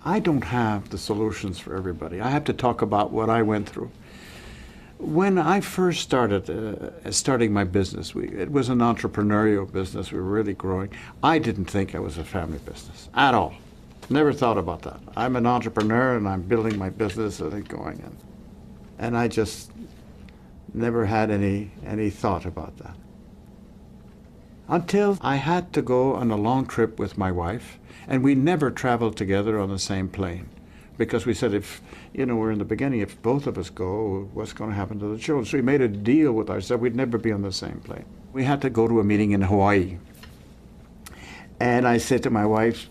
I don't have the solutions for everybody. I have to talk about what I went through. When I first starting my business, it was an entrepreneurial business. We were really growing. I didn't think I was a family business at all. Never thought about that. I'm an entrepreneur and I'm building my business and it's going in. And I just never had any thought about that. Until I had to go on a long trip with my wife, and we never traveled together on the same plane. Because we said, if, we're in the beginning, if both of us go, what's going to happen to the children? So we made a deal with ourselves, we'd never be on the same plane. We had to go to a meeting in Hawaii. And I said to my wife,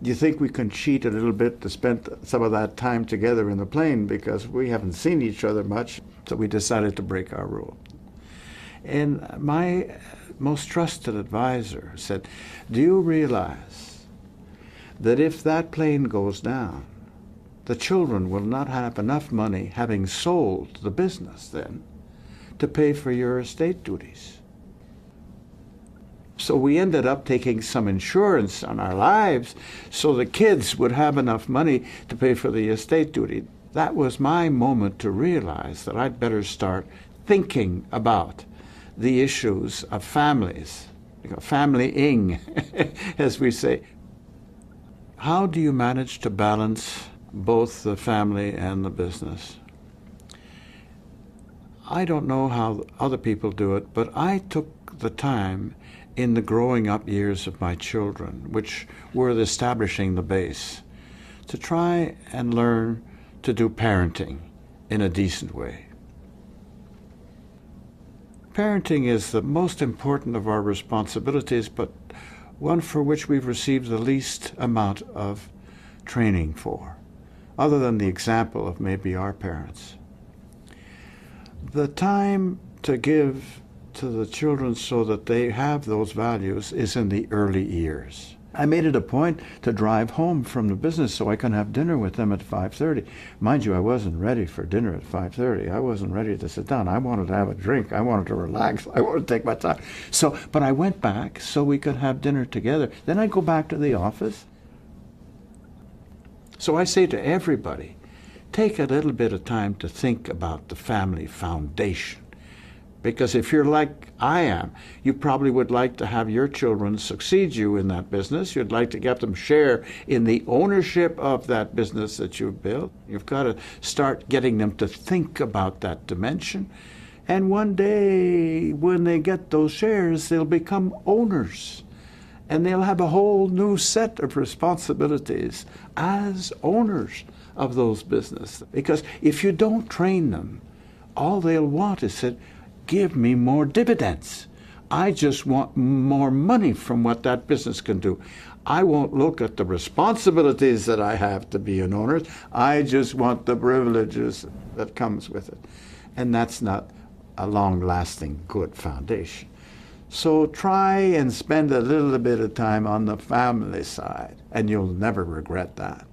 do you think we can cheat a little bit to spend some of that time together in the plane? Because we haven't seen each other much, so we decided to break our rule. And my most trusted advisor said, do you realize that if that plane goes down, the children will not have enough money, having sold the business then, to pay for your estate duties? So we ended up taking some insurance on our lives so the kids would have enough money to pay for the estate duty. That was my moment to realize that I'd better start thinking about the issues of families, familying, as we say. How do you manage to balance both the family and the business? I don't know how other people do it, but I took the time in the growing up years of my children, which were establishing the base, to try and learn to do parenting in a decent way. Parenting is the most important of our responsibilities, but one for which we've received the least amount of training for, other than the example of maybe our parents. The time to give to the children so that they have those values is in the early years. I made it a point to drive home from the business so I can have dinner with them at 5:30. Mind you, I wasn't ready for dinner at 5:30. I wasn't ready to sit down. I wanted to have a drink. I wanted to relax. I wanted to take my time. But I went back so we could have dinner together. Then I'd go back to the office. So I say to everybody, take a little bit of time to think about the family foundation. Because if you're like I am, you probably would like to have your children succeed you in that business. You'd like to get them share in the ownership of that business that you've built. You've got to start getting them to think about that dimension. And one day, when they get those shares, they'll become owners. And they'll have a whole new set of responsibilities as owners of those businesses. Because if you don't train them, all they'll want is that, give me more dividends. I just want more money from what that business can do. I won't look at the responsibilities that I have to be an owner. I just want the privileges that comes with it. And that's not a long-lasting good foundation. So try and spend a little bit of time on the family side, and you'll never regret that.